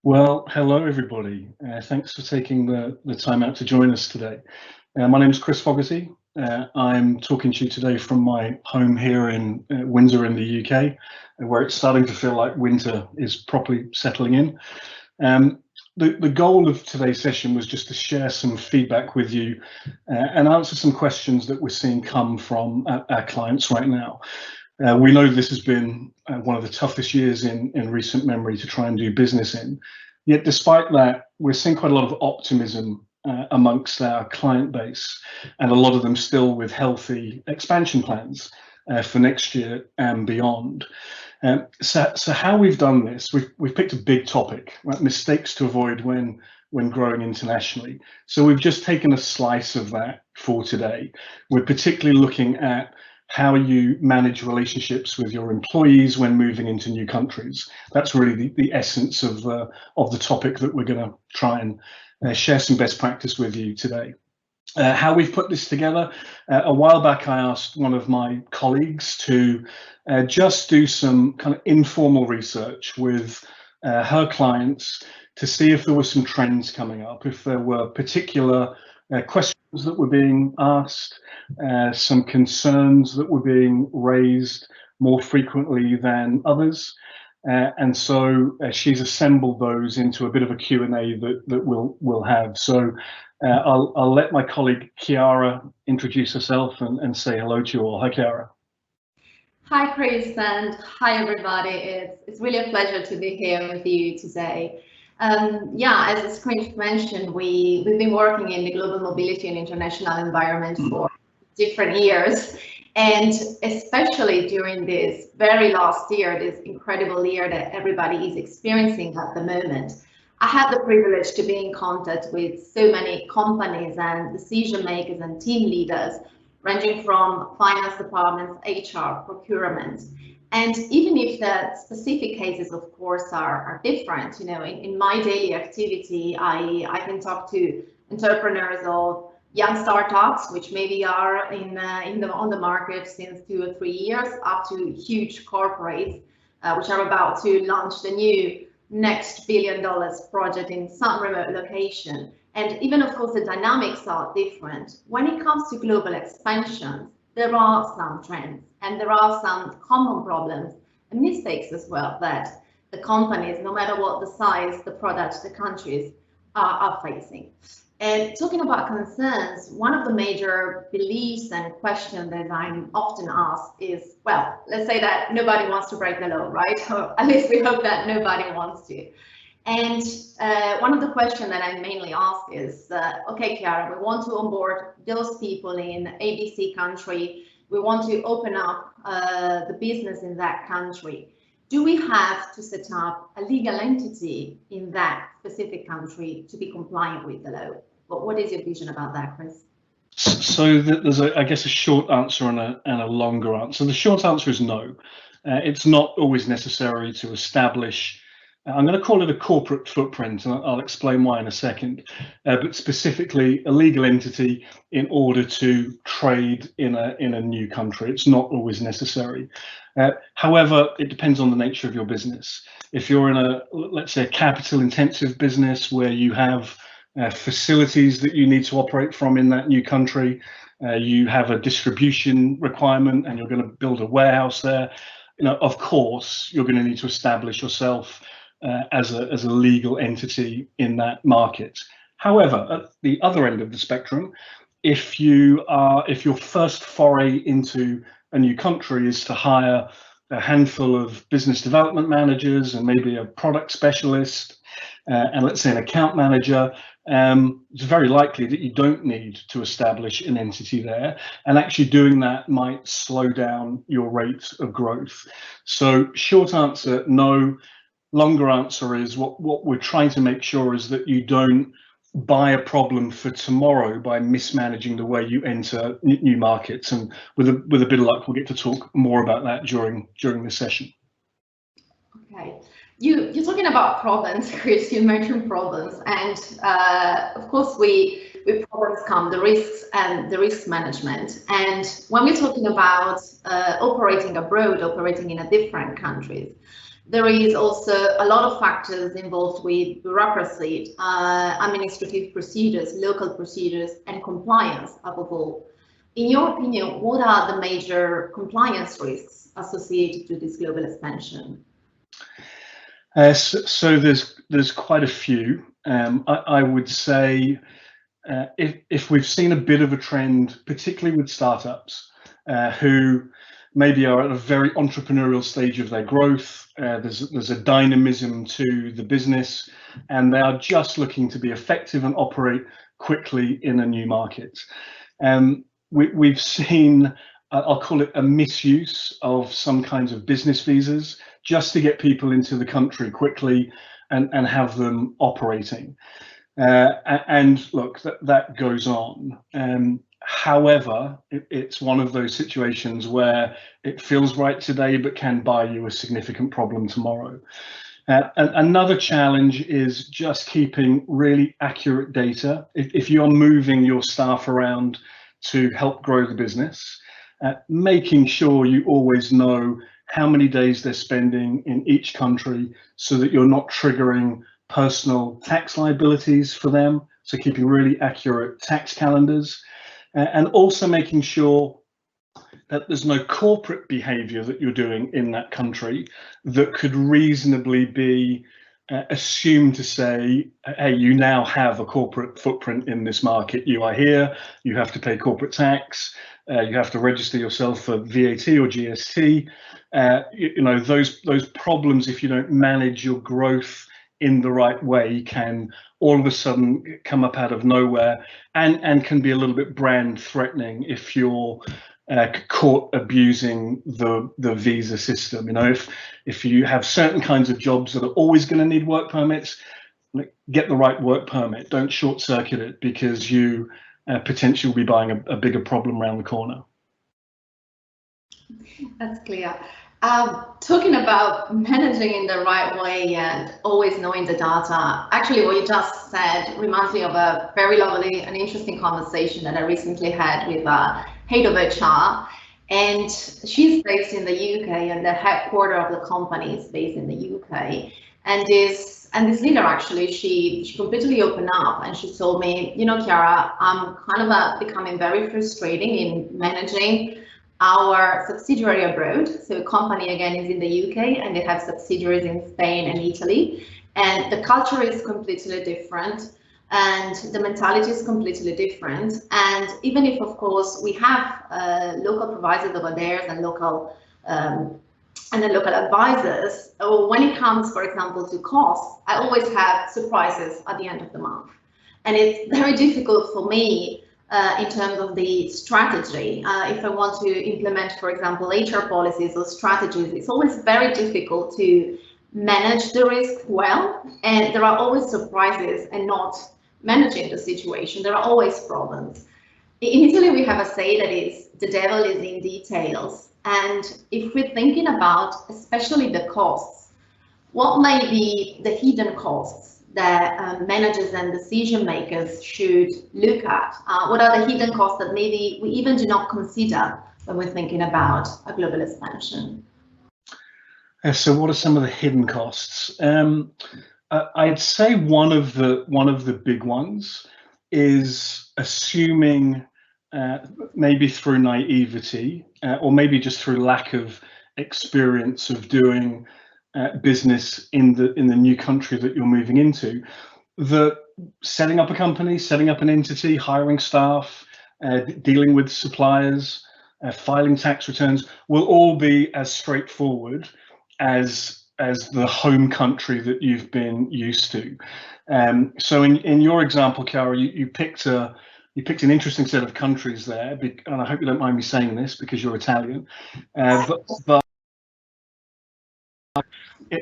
Well, hello everybody. Thanks for taking the time out to join us today. My name is Chris Fogarty. I'm talking to you today from my home here in Windsor in the UK, where it's starting to feel like winter is properly settling in. The goal of today's session was just to share some feedback with you and answer some questions that we're seeing come from our clients right now. We know this has been one of the toughest years in recent memory to try and do business in. Yet despite that, we're seeing quite a lot of optimism amongst our client base, and a lot of them still with healthy expansion plans for next year and beyond. So how we've done this, we've picked a big topic, right? Mistakes to avoid when growing internationally. So we've just taken a slice of that for today. We're particularly looking at how you manage relationships with your employees when moving into new countries. That's really the essence of the topic that we're going to try and share some best practice with you today. How we've put this together, a while back I asked one of my colleagues to just do some kind of informal research with her clients to see if there were some trends coming up, if there were particular questions that were being asked, some concerns that were being raised more frequently than others. And so she's assembled those into a bit of a Q&A that we'll have. So I'll let my colleague Chiara introduce herself and say hello to you all. Hi, Chiara. Hi, Chris, and hi, everybody. It's really a pleasure to be here with you today. Yeah, as Chris mentioned, we've been working in the global mobility and international environment for different years. And especially during this very last year, this incredible year that everybody is experiencing at the moment, I had the privilege to be in contact with so many companies and decision makers and team leaders, ranging from finance departments, HR, procurement. And even if the specific cases, of course, are different, you know, in my daily activity, I can talk to entrepreneurs of young startups, which maybe are on the market since 2 or 3 years, up to huge corporates, which are about to launch the new next $1 billion project in some remote location. And even, of course, the dynamics are different. When it comes to global expansion, there are some trends and there are some common problems and mistakes as well that the companies, no matter what the size, the product, the countries are facing. And talking about concerns, one of the major beliefs and questions that I'm often asked is, well, let's say that nobody wants to break the law, right? Or at least we hope that nobody wants to. And one of the questions that I mainly ask is, okay, Chiara, we want to onboard those people in ABC country. We want to open up the business in that country. Do we have to set up a legal entity in that specific country to be compliant with the law? What is your vision about that, Chris? So there's, I guess, a short answer and a longer answer. The short answer is no. It's not always necessary to establish, I'm going to call it a corporate footprint, and I'll explain why in a second, but specifically a legal entity in order to trade in a new country. It's not always necessary. However, it depends on the nature of your business. If you're in let's say, a capital intensive business where you have facilities that you need to operate from in that new country, you have a distribution requirement and you're going to build a warehouse there, you know, of course you're going to need to establish yourself as a legal entity in that market. However, at the other end of the spectrum, if your first foray into a new country is to hire a handful of business development managers and maybe a product specialist and let's say an account manager, it's very likely that you don't need to establish an entity there, and actually doing that might slow down your rate of growth. So short answer, no. Longer answer is what we're trying to make sure is that you don't buy a problem for tomorrow by mismanaging the way you enter new markets. And with a bit of luck, we'll get to talk more about that during the session. Okay. You're talking about problems, Chris. You mentioned problems, and of course, with problems come the risks and the risk management. And when we're talking about operating abroad, operating in a different countries, There is also a lot of factors involved with bureaucracy, administrative procedures, local procedures, and compliance above all. In your opinion, what are the major compliance risks associated to this global expansion? So there's quite a few. I would say if we've seen a bit of a trend, particularly with startups who maybe are at a very entrepreneurial stage of their growth, there's a dynamism to the business, and they are just looking to be effective and operate quickly in a new market. We've seen, I'll call it a misuse of some kinds of business visas just to get people into the country quickly and have them operating. And look, that goes on. However, it's one of those situations where it feels right today, but can buy you a significant problem tomorrow. And another challenge is just keeping really accurate data. If you're moving your staff around to help grow the business, making sure you always know how many days they're spending in each country so that you're not triggering personal tax liabilities for them. So keeping really accurate tax calendars, and also making sure that there's no corporate behavior that you're doing in that country that could reasonably be assumed to say, hey, you now have a corporate footprint in this market. You are here, you have to pay corporate tax, you have to register yourself for VAT or GST. You know, those problems, if you don't manage your growth in the right way, can all of a sudden come up out of nowhere and can be a little bit brand threatening if you're caught abusing the visa system. You know, if you have certain kinds of jobs that are always going to need work permits, get the right work permit. Don't short circuit it because you potentially will be buying a bigger problem around the corner. That's clear. Talking about managing in the right way and always knowing the data, actually what you just said reminds me of a very lovely and interesting conversation that I recently had with head of HR, and she's based in the UK and the headquarters of the company is based in the UK. And this leader, actually, she completely opened up and she told me, you know, Chiara, I'm kind of becoming very frustrating in managing our subsidiary abroad. So a company again is in the UK and they have subsidiaries in Spain and Italy, and the culture is completely different and the mentality is completely different. And even if, of course, we have local providers over there and local advisors, when it comes, for example, to costs, I always have surprises at the end of the month, and it's very difficult for me in terms of the strategy. If I want to implement, for example, HR policies or strategies, it's always very difficult to manage the risk well, and there are always surprises and not managing the situation. There are always problems. In Italy, we have a say that is, the devil is in details. And if we're thinking about especially the costs, what may be the hidden costs that managers and decision makers should look at? What are the hidden costs that maybe we even do not consider when we're thinking about a global expansion? So what are some of the hidden costs? I'd say one of the big ones is assuming, maybe through naivety or maybe just through lack of experience of doing business in the new country that you're moving into, that setting up a company, setting up an entity, hiring staff, dealing with suppliers, filing tax returns will all be as straightforward as the home country that you've been used to. So in your example, Chiara, you picked an interesting set of countries there, and I hope you don't mind me saying this because you're Italian, but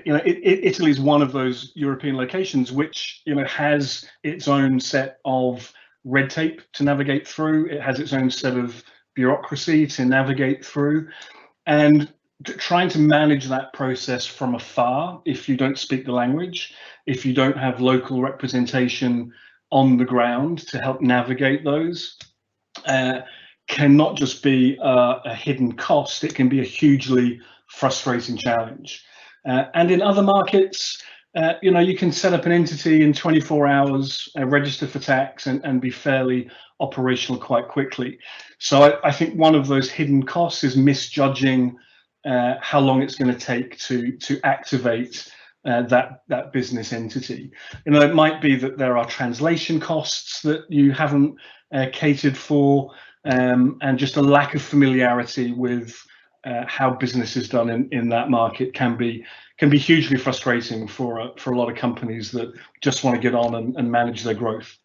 you know, Italy is one of those European locations which, you know, has its own set of red tape to navigate through. It has its own set of bureaucracy to navigate through, and trying to manage that process from afar, if you don't speak the language, if you don't have local representation on the ground to help navigate those, can not just be a hidden cost, it can be a hugely frustrating challenge. And in other markets, you know, you can set up an entity in 24 hours, register for tax, and be fairly operational quite quickly. So I think one of those hidden costs is misjudging how long it's going to take to activate that business entity. You know, it might be that there are translation costs that you haven't catered for, and just a lack of familiarity with how business is done in that market can be hugely frustrating for a lot of companies that just want to get on and manage their growth.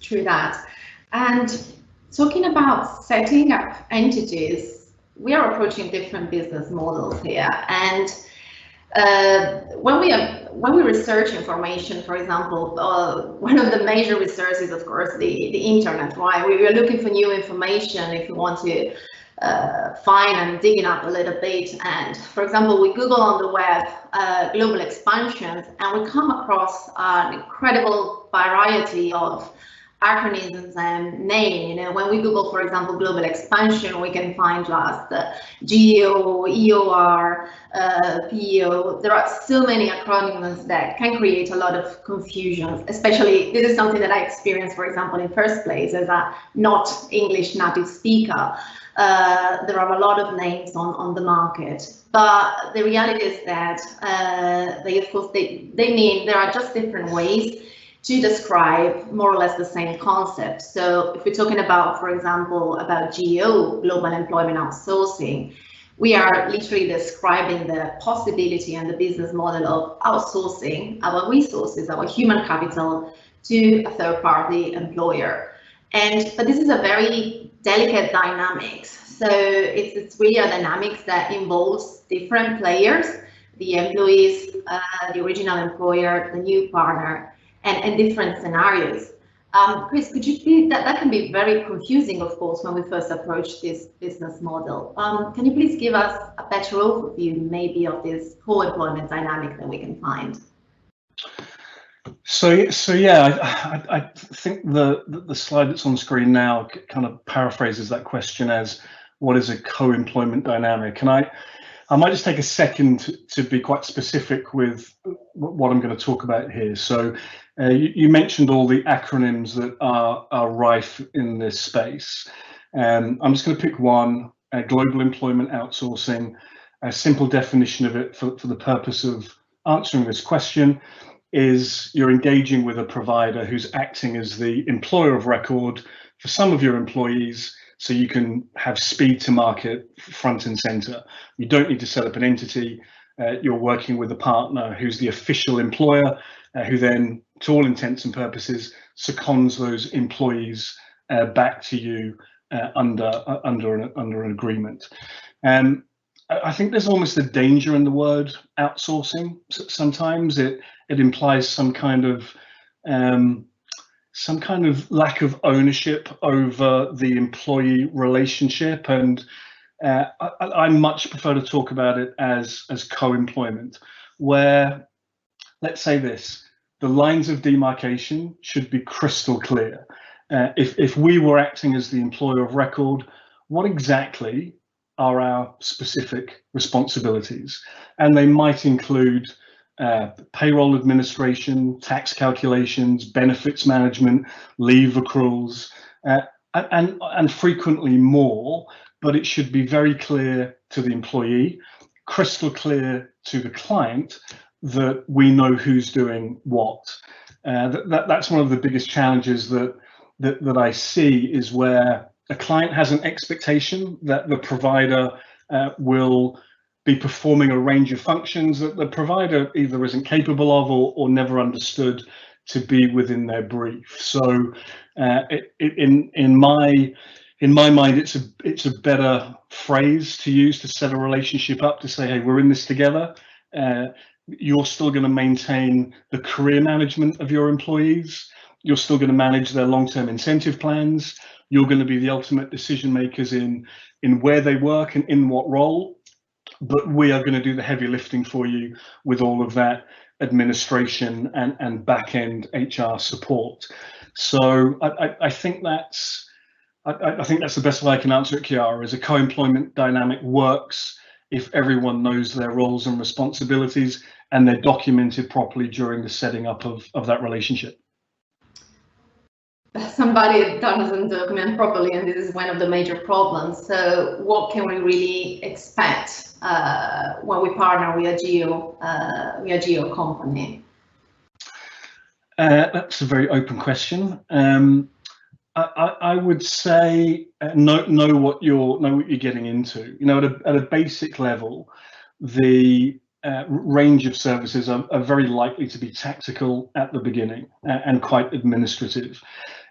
True that. And talking about setting up entities, we are approaching different business models here. And when we research information, for example, one of the major resources, of course, the internet, right? We are looking for new information if you want to find and digging up a little bit. And for example, we Google on the web global expansions, and we come across an incredible variety of acronyms and name. You know, when we Google, for example, global expansion, we can find just GEO, EOR, PEO. There are so many acronyms that can create a lot of confusion, especially this is something that I experienced, for example, in first place as a not English native speaker. There are a lot of names on the market, but the reality is that they, of course, they mean there are just different ways to describe more or less the same concept. So if we're talking about, for example, about GEO, global employment outsourcing, we are literally describing the possibility and the business model of outsourcing our resources, our human capital, to a third-party employer. But this is a very delicate dynamics. So it's really a dynamics that involves different players, the employees, the original employer, the new partner, and different scenarios. Chris, could you please, that can be very confusing, of course, when we first approach this business model. Can you please give us a better overview maybe of this co-employment dynamic that we can find? So yeah, I think the slide that's on screen now kind of paraphrases that question as, what is a co-employment dynamic? And I might just take a second to be quite specific with what I'm going to talk about here. So you mentioned all the acronyms that are rife in this space. I'm just going to pick one, global employment outsourcing. A simple definition of it for the purpose of answering this question is you're engaging with a provider who's acting as the employer of record for some of your employees, so you can have speed to market front and center. You don't need to set up an entity. You're working with a partner who's the official employer, who then, to all intents and purposes, seconds those employees back to you under an agreement. I think there's almost a danger in the word outsourcing. Sometimes it implies some kind of lack of ownership over the employee relationship, and I much prefer to talk about it as co-employment, where, let's say this, the lines of demarcation should be crystal clear. If we were acting as the employer of record, what exactly are our specific responsibilities? And they might include payroll administration, tax calculations, benefits management, leave accruals, and frequently more, but it should be very clear to the employee, crystal clear to the client, that we know who's doing what. That's one of the biggest challenges that I see, is where a client has an expectation that the provider will be performing a range of functions that the provider either isn't capable of or never understood to be within their brief. So in my mind, it's a better phrase to use to set a relationship up, to say, hey, we're in this together. You're still going to maintain the career management of your employees. You're still going to manage their long-term incentive plans. You're going to be the ultimate decision makers in where they work and in what role. But we are going to do the heavy lifting for you with all of that administration and back-end HR support. So I think that's the best way I can answer it, Chiara, is a co-employment dynamic works if everyone knows their roles and responsibilities and they're documented properly during the setting up of that relationship. Somebody doesn't document properly, and this is one of the major problems. So what can we really expect when we partner with a geo company? That's a very open question. I would say know what you're getting into. You know, at a basic level, the range of services are very likely to be tactical at the beginning and quite administrative.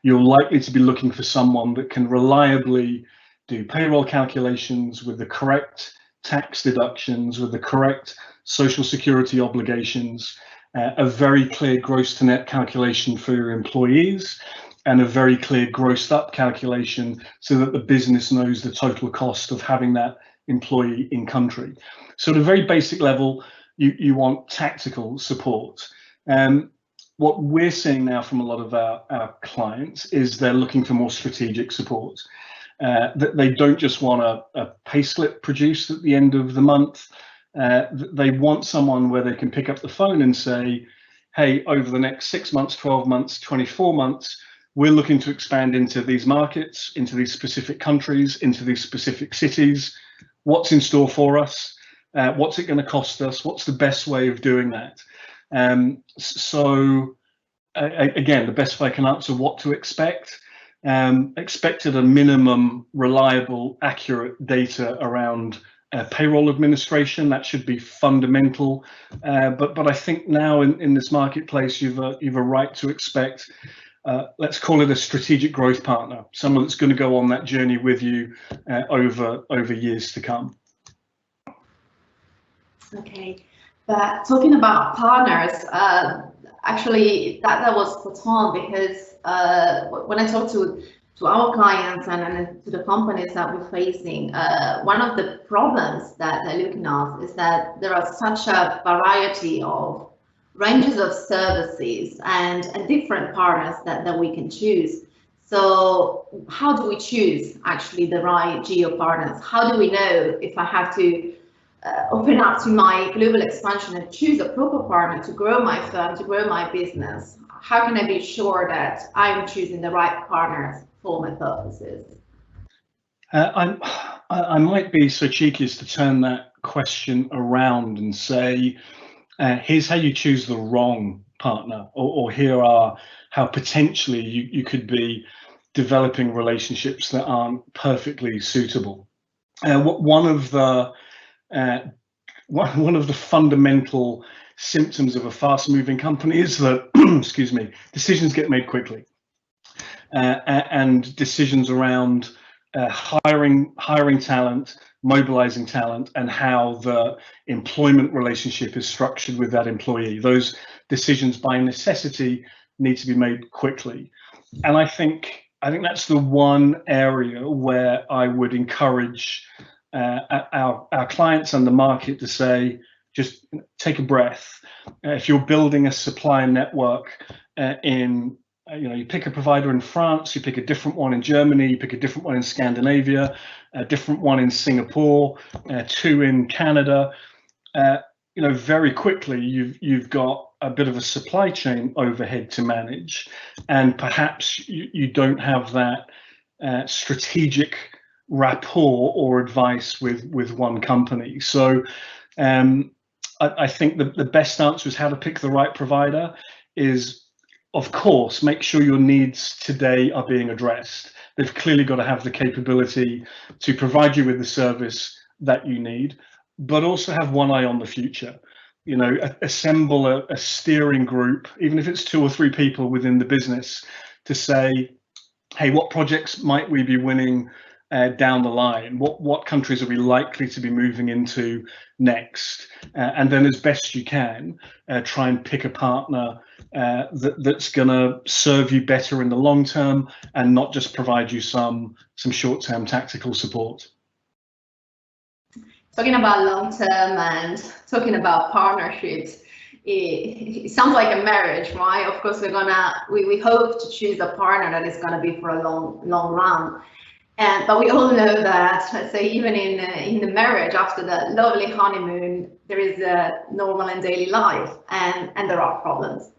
You're likely to be looking for someone that can reliably do payroll calculations with the correct tax deductions, with the correct social security obligations, a very clear gross to net calculation for your employees, and a very clear grossed up calculation so that the business knows the total cost of having that employee in country. So at a very basic level, you want tactical support. What we're seeing now from a lot of our clients is they're looking for more strategic support. That they don't just want a pay slip produced at the end of the month. They want someone where they can pick up the phone and say, hey, over the next 6 months, 12 months, 24 months, we're looking to expand into these markets, into these specific countries, into these specific cities. What's in store for us? What's it going to cost us? What's the best way of doing that? So again, the best way I can answer what to expect. Expect at a minimum reliable, accurate data around payroll administration. That should be fundamental. But I think now in this marketplace, you've a right to expect, let's call it a strategic growth partner, someone that's going to go on that journey with you over years to come. Okay, but talking about partners, actually that was spot on, because when I talk to our clients and to the companies that we're facing, one of the problems that they're looking at is that there are such a variety of ranges of services and different partners that we can choose. So how do we choose actually the right geo partners? How do we know if I have to open up to my global expansion and choose a proper partner to grow my firm, to grow my business? How can I be sure that I'm choosing the right partners for my purposes? I might be so cheeky as to turn that question around and say, here's how you choose the wrong partner, or here are how potentially you could be developing relationships that aren't perfectly suitable. One of the fundamental symptoms of a fast-moving company is that, excuse me, decisions get made quickly, and decisions around hiring talent, mobilizing talent, and how the employment relationship is structured with that employee. Those decisions by necessity need to be made quickly. And I think that's the one area where I would encourage our clients and the market to say, just take a breath. If you're building a supplier network you pick a provider in France, you pick a different one in Germany, you pick a different one in Scandinavia, a different one in Singapore, 2 in Canada. Very quickly you've got a bit of a supply chain overhead to manage, and perhaps you don't have that strategic rapport or advice with one company. So I think the best answer is how to pick the right provider is, of course, make sure your needs today are being addressed. They've clearly got to have the capability to provide you with the service that you need, but also have one eye on the future. Assemble a steering group, even if it's 2 or 3 people within the business, to say, hey, what projects might we be winning down the line? What countries are we likely to be moving into next? And then, as best you can, try and pick a partner that's going to serve you better in the long term and not just provide you some short-term tactical support. Talking about long-term and talking about partnerships, it sounds like a marriage, right? Of course, we hope to choose a partner that is going to be for a long run. But we all know that, let's say, even in the marriage, after the lovely honeymoon, there is a normal and daily life, and there are problems.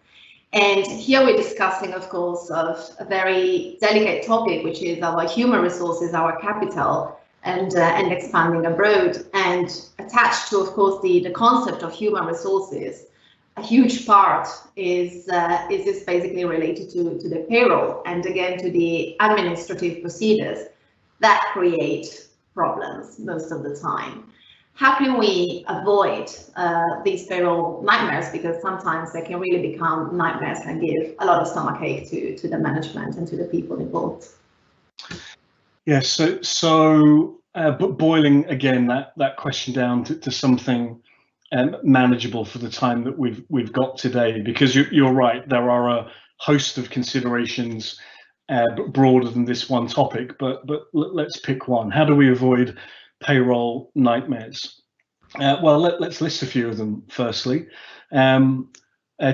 And here we're discussing, of course, of a very delicate topic, which is our human resources, our capital, and expanding abroad. And attached to, of course, the concept of human resources, a huge part is this basically related to the payroll, and again to the administrative procedures that create problems most of the time. How can we avoid these payroll nightmares? Because sometimes they can really become nightmares and give a lot of stomachache to the management and to the people involved. Yes, so boiling again that question down to something manageable for the time that we've got today, because you're right, there are a host of considerations broader than this one topic, but let's pick one. How do we avoid payroll nightmares? Well, let's list a few of them. Firstly,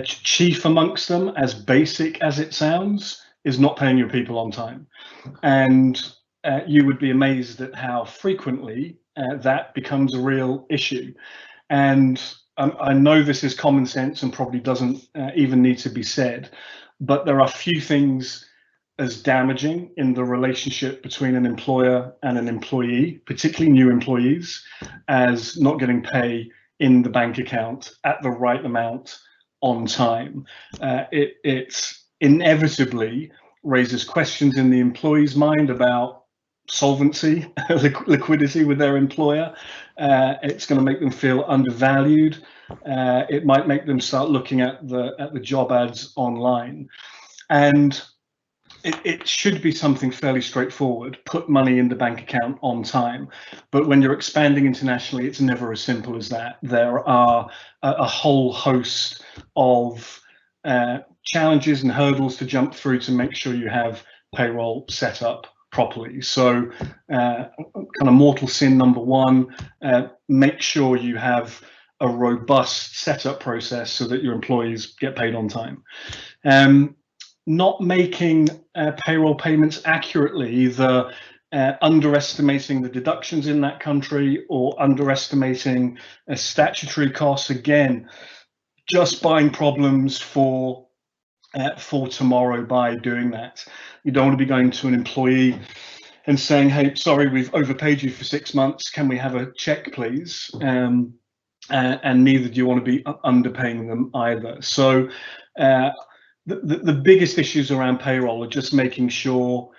chief amongst them, as basic as it sounds, is not paying your people on time. And you would be amazed at how frequently that becomes a real issue. And I know this is common sense and probably doesn't even need to be said, but there are few things as damaging in the relationship between an employer and an employee, particularly new employees, as not getting pay in the bank account at the right amount on time. It inevitably raises questions in the employee's mind about solvency, liquidity with their employer. It's going to make them feel undervalued. It might make them start looking at the job ads online. And it should be something fairly straightforward. Put money in the bank account on time. But when you're expanding internationally, it's never as simple as that. There are a whole host of challenges and hurdles to jump through to make sure you have payroll set up properly. So kind of mortal sin number one, make sure you have a robust setup process so that your employees get paid on time. Not making payroll payments accurately, either underestimating the deductions in that country or underestimating statutory costs, again, just buying problems for tomorrow by doing that. You don't want to be going to an employee and saying, hey, sorry, we've overpaid you for 6 months, can we have a check, please? And neither do you want to be underpaying them either. So the biggest issues around payroll are just making sure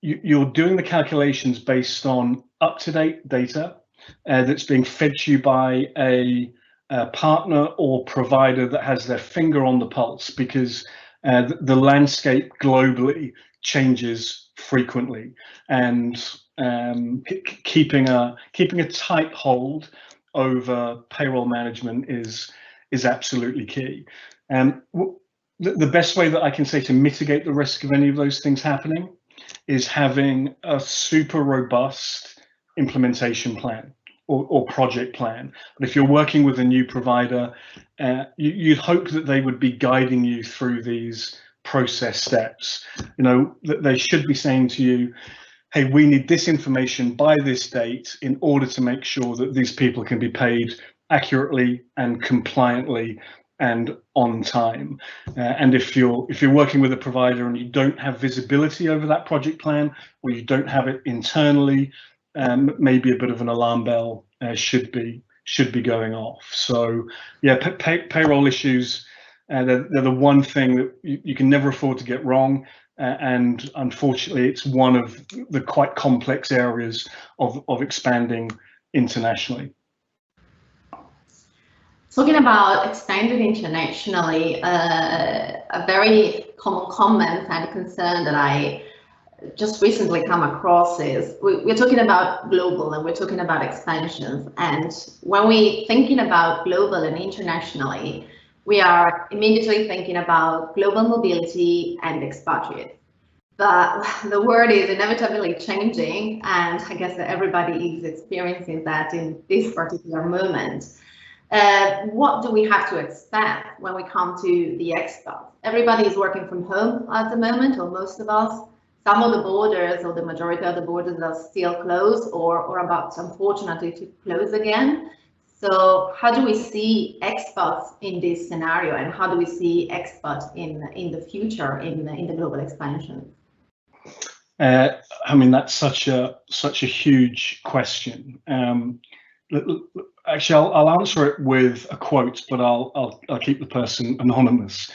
you're doing the calculations based on up-to-date data that's being fed to you by a partner or provider that has their finger on the pulse, because the landscape globally changes frequently, and keeping a tight hold over payroll management is absolutely key. The best way that I can say to mitigate the risk of any of those things happening is having a super robust implementation plan or project plan. But if you're working with a new provider, you'd hope that they would be guiding you through these process steps. You know, that they should be saying to you, hey, we need this information by this date in order to make sure that these people can be paid accurately and compliantly and on time. And if you're working with a provider and you don't have visibility over that project plan, or you don't have it internally, maybe a bit of an alarm bell should be going off. So yeah, payroll issues, they're the one thing that you can never afford to get wrong, and unfortunately it's one of the quite complex areas of expanding internationally. Talking about expanding internationally, a very common comment and concern that I just recently come across is we're talking about global and we're talking about expansions. And when we're thinking about global and internationally, we are immediately thinking about global mobility and expatriates. But the world is inevitably changing, and I guess that everybody is experiencing that in this particular moment. What do we have to expect when we come to the expat? Everybody is working from home at the moment, or most of us. some of the borders, or the majority of the borders, are still closed or about, unfortunately, to close again. So how do we see expats in this scenario, and how do we see expats in the future in the global expansion? I mean, that's such a huge question. Actually, I'll answer it with a quote, but I'll keep the person anonymous.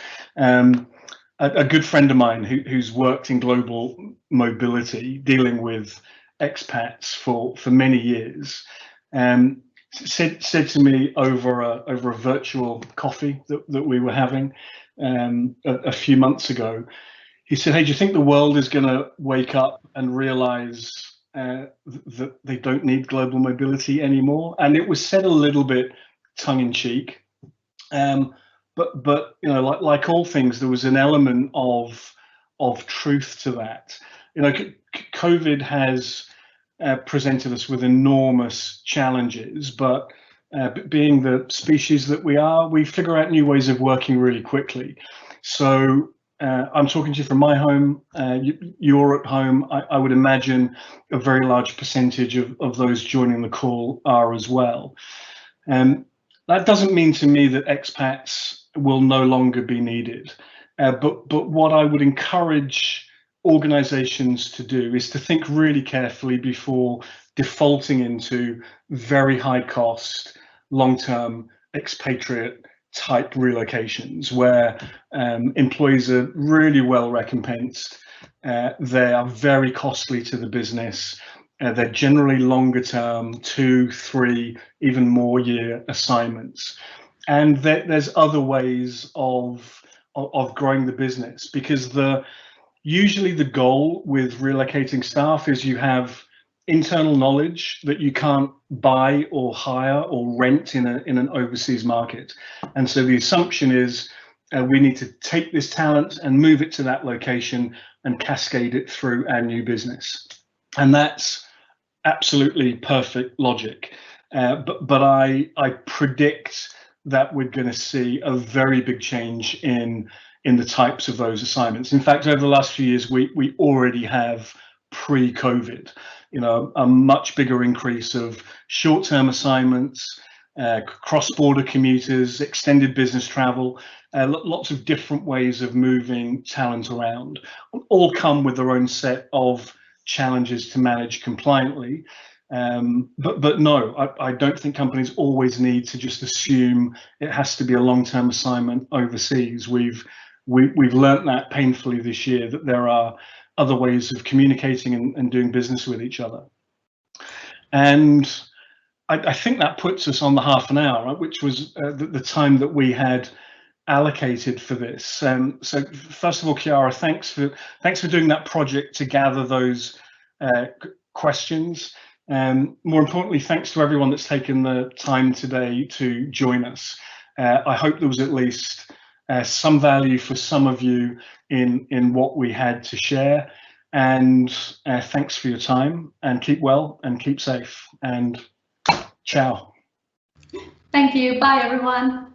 A good friend of mine who's worked in global mobility, dealing with expats for many years, said to me over a virtual coffee that we were having a few months ago. He said, "Hey, do you think the world is going to wake up and realize that they don't need global mobility anymore?" And it was said a little bit tongue in cheek, but you know, like all things, there was an element of truth to that. You know, COVID has presented us with enormous challenges, but being the species that we are, we figure out new ways of working really quickly. So I'm talking to you from my home, you're at home. I would imagine a very large percentage of those joining the call are as well. That doesn't mean to me that expats will no longer be needed, but what I would encourage organizations to do is to think really carefully before defaulting into very high cost, long-term expatriate type relocations where employees are really well recompensed. They are very costly to the business. They're generally longer term, 2, 3, even more year assignments. And there's other ways of growing the business, because usually the goal with relocating staff is you have internal knowledge that you can't buy or hire or rent in an overseas market. And so the assumption is we need to take this talent and move it to that location and cascade it through our new business. And that's absolutely perfect logic. But I predict that we're going to see a very big change in the types of those assignments. In fact, over the last few years, we already have pre-COVID, you know, a much bigger increase of short-term assignments, cross-border commuters, extended business travel, lots of different ways of moving talent around, all come with their own set of challenges to manage compliantly. But no, I don't think companies always need to just assume it has to be a long-term assignment overseas. We've learnt that painfully this year, that there are other ways of communicating and doing business with each other. And I think that puts us on the half an hour, right, which was the time that we had allocated for this. So first of all, Chiara, thanks for doing that project to gather those questions. More importantly, thanks to everyone that's taken the time today to join us. I hope there was at least some value for some of you in what we had to share, and thanks for your time, and keep well and keep safe, and ciao. Thank you. Bye, everyone.